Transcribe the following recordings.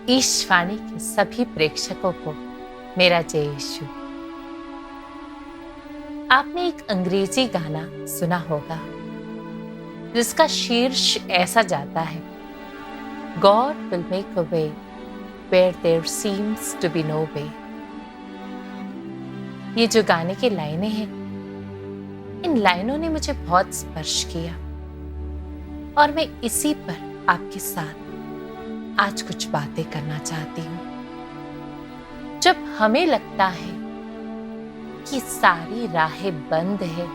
ईशवाणी के सभी प्रेक्षकों को मेरा जय यीशु। आपने एक अंग्रेजी गाना सुना होगा जिसका शीर्ष ऐसा जाता है, God will make a way where there seems to be no way. ये जो गाने की लाइनें हैं, इन लाइनों ने मुझे बहुत स्पर्श किया और मैं इसी पर आपके साथ आज कुछ बातें करना चाहती हूँ। जब हमें लगता है कि सारी राहें बंद है,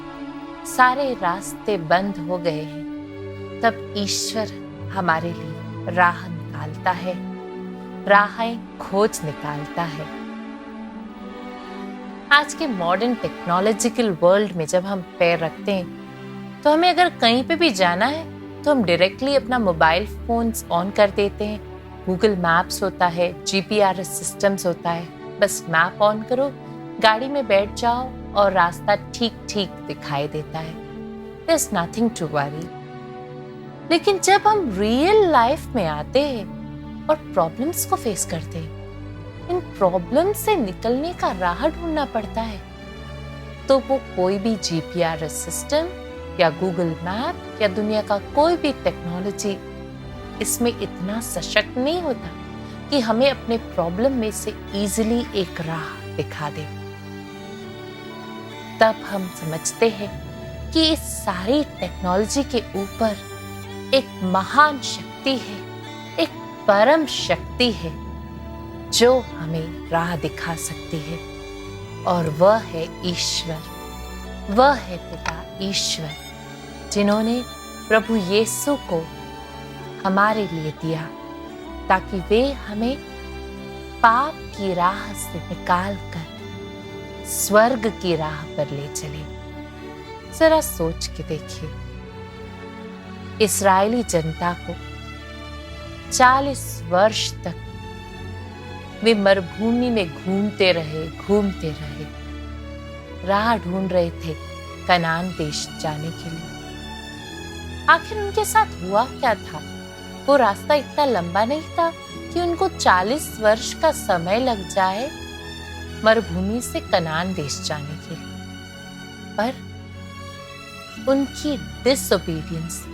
सारे रास्ते बंद हो गए हैं, तब ईश्वर हमारे लिए राह निकालता है, राहें खोज निकालता है। आज के मॉडर्न टेक्नोलॉजिकल वर्ल्ड में जब हम पैर रखते हैं तो हमें अगर कहीं पे भी जाना है तो हम डायरेक्टली अपना मोबाइल फोन्स ऑन कर देते हैं। गूगल मैप्स होता है, जीपीआरएस सिस्टम्स होता है, बस मैप ऑन करो, गाड़ी में बैठ जाओ और रास्ता ठीक ठीक दिखाई देता है। There's nothing to worry। लेकिन जब हम रियल लाइफ में आते हैं और प्रॉब्लम्स को फेस करते हैं, इन प्रॉब्लम्स से निकलने का राह ढूंढना पड़ता है, तो वो कोई भी जीपीआरएस सिस्टम या गूगल मैप या दुनिया का कोई भी टेक्नोलॉजी इसमें इतना सशक्त नहीं होता कि हमें अपने प्रॉब्लम में से इजीली एक राह दिखा दे। तब हम समझते हैं कि इस सारी टेक्नोलॉजी के ऊपर एक महान शक्ति है, एक परम शक्ति है जो हमें राह दिखा सकती है, और वह है ईश्वर। वह है पिता ईश्वर, जिन्होंने प्रभु यीशु को हमारे लिए दिया ताकि वे हमें पाप की राह से निकालकर स्वर्ग की राह पर ले चले। जरा सोच के देखिए, इस्राएली जनता को 40 वर्ष तक वे मरुभूमि में घूमते रहे, राह ढूंढ रहे थे कनान देश जाने के लिए। आखिर उनके साथ हुआ क्या था? वो रास्ता इतना लंबा नहीं था कि उनको 40 वर्ष का समय लग जाए मरुभूमि से कनान देश जाने के लिए, पर उनकी डिसोबीडियंस,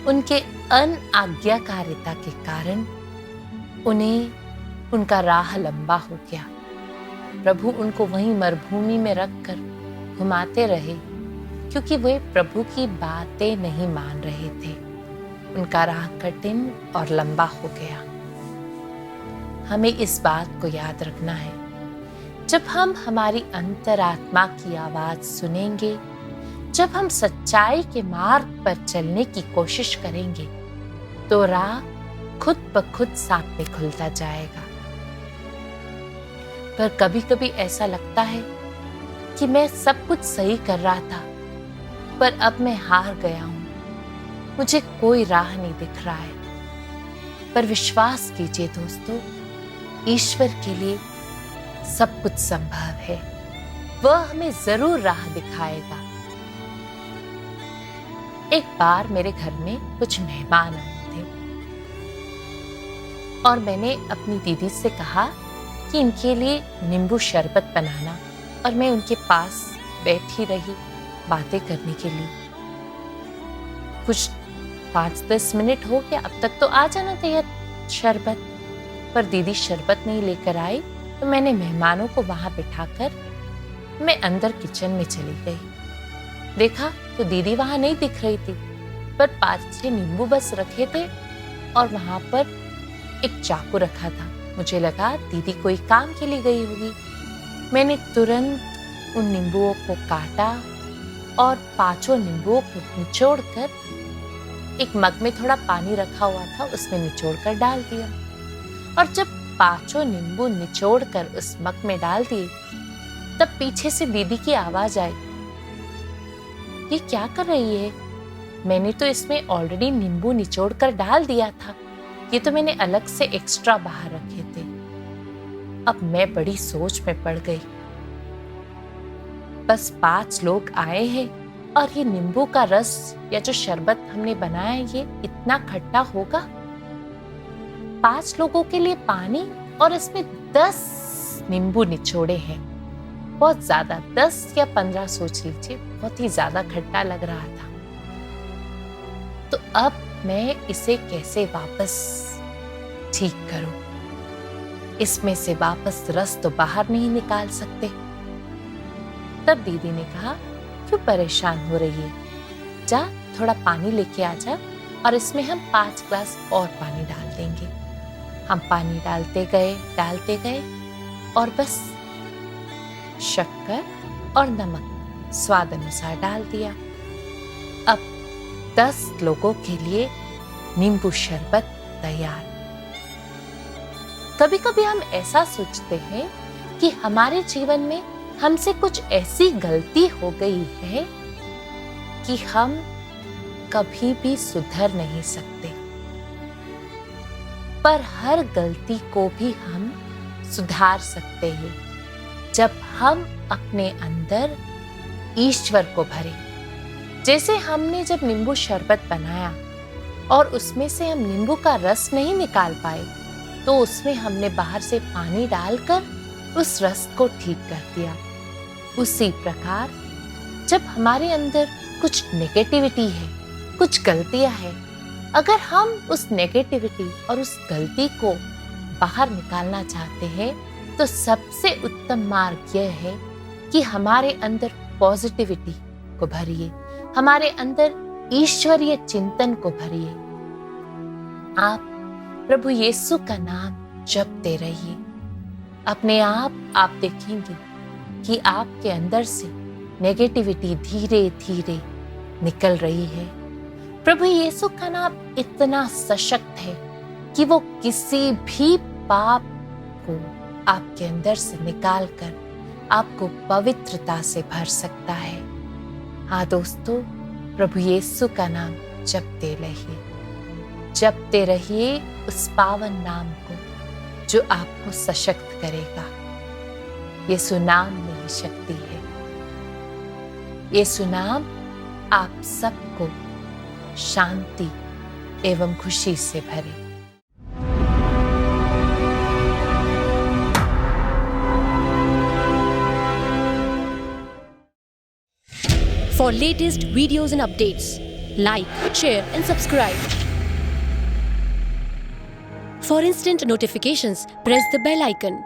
उनके अनाज्ञाकारिता के कारण उन्हें उनका राह लंबा हो गया। प्रभु उनको वहीं मरुभूमि में रखकर घुमाते रहे क्योंकि वे प्रभु की बातें नहीं मान रहे थे। उनका राह कठिन और लंबा हो गया। हमें इस बात को याद रखना है, जब हम हमारी अंतरात्मा की आवाज सुनेंगे, जब हम सच्चाई के मार्ग पर चलने की कोशिश करेंगे, तो राह खुद ब खुद सामने खुलता जाएगा। पर कभी कभी ऐसा लगता है कि मैं सब कुछ सही कर रहा था, पर अब मैं हार गया हूं, मुझे कोई राह नहीं दिख रहा है। पर विश्वास कीजिए दोस्तों, ईश्वर के लिए सब कुछ संभव है। वह हमें जरूर राह दिखाएगा। एक बार मेरे घर में कुछ मेहमान आए थे और मैंने अपनी दीदी से कहा कि इनके लिए नींबू शरबत बनाना, और मैं उनके पास बैठी रही बातें करने के लिए। कुछ 5-10 मिनट हो गया, अब तक तो आ जाना चाहिए शरबत, पर दीदी शरबत नहीं लेकर आई। तो मैंने मेहमानों को वहां बिठाकर मैं अंदर किचन में चली गई। देखा तो दीदी वहां नहीं दिख रही थी, पर 5-6 नींबू बस रखे थे और वहां पर एक चाकू रखा था। मुझे लगा दीदी कोई काम के लिए गई होगी। मैंने तुरंत उन नींबुओं को काटा और 5 नींबुओं को निचोड़कर एक मग में थोड़ा पानी रखा हुआ था, उसमें निचोड़कर डाल दिया। और जब 5 नींबू निचोड़कर उस मग में डाल दिए, तब पीछे से दीदी की आवाज आई, ये क्या कर रही है? मैंने तो इसमें ऑलरेडी नींबू निचोड़कर डाल दिया था, ये तो मैंने अलग से एक्स्ट्रा बाहर रखे थे। अब मैं बड़ी सोच में पड़ गई। बस 5 लोग आए हैं और ये नींबू का रस या जो शरबत हमने बनाया है, ये इतना खट्टा होगा? 5 लोगों के लिए पानी और इसमें 10 नींबू निचोड़े हैं। बहुत ज्यादा, 10 या 15 सोच लीजिए, बहुत ही ज्यादा खट्टा लग रहा था। तो अब मैं इसे कैसे वापस ठीक करूं? इसमें से वापस रस तो बाहर नहीं निकाल सकते। तब दीदी ने कहा, क्यों परेशान हो रही है, जा थोड़ा पानी लेके आ जा और इसमें हम 5 ग्लास और पानी डाल देंगे। हम पानी डालते गए और बस शक्कर और नमक स्वाद अनुसार डाल दिया। अब 10 लोगों के लिए नींबू शरबत तैयार। कभी कभी हम ऐसा सोचते हैं कि हमारे जीवन में हमसे कुछ ऐसी गलती हो गई है कि हम कभी भी सुधर नहीं सकते, पर हर गलती को भी हम सुधार सकते हैं जब हम अपने अंदर ईश्वर को भरें। जैसे हमने जब नींबू शरबत बनाया और उसमें से हम नींबू का रस नहीं निकाल पाए, तो उसमें हमने बाहर से पानी डालकर उस रस को ठीक कर दिया। उसी प्रकार जब हमारे अंदर कुछ नेगेटिविटी है, कुछ गलतियां हैं, अगर हम उस नेगेटिविटी और उस गलती को बाहर निकालना चाहते हैं, तो सबसे उत्तम मार्ग यह है कि हमारे अंदर पॉजिटिविटी को भरिए, हमारे अंदर ईश्वरीय चिंतन को भरिए। आप प्रभु यीशु का नाम जपते रहिए। अपने आप देखेंगे कि आपके अंदर से नेगेटिविटी धीरे धीरे निकल रही है। प्रभु यीशु का नाम इतना सशक्त है कि वो किसी भी पाप को आपके अंदर से निकालकर आपको पवित्रता से भर सकता है। हाँ दोस्तों, प्रभु यीशु का नाम जपते रहिए उस पावन नाम को जो आपको सशक्त करेगा। यीशु नाम में ही शक्ति है। यीशु नाम आप सबको शांति एवं खुशी से भरे। For latest videos and updates, like, share and subscribe. For instant notifications, press the bell icon.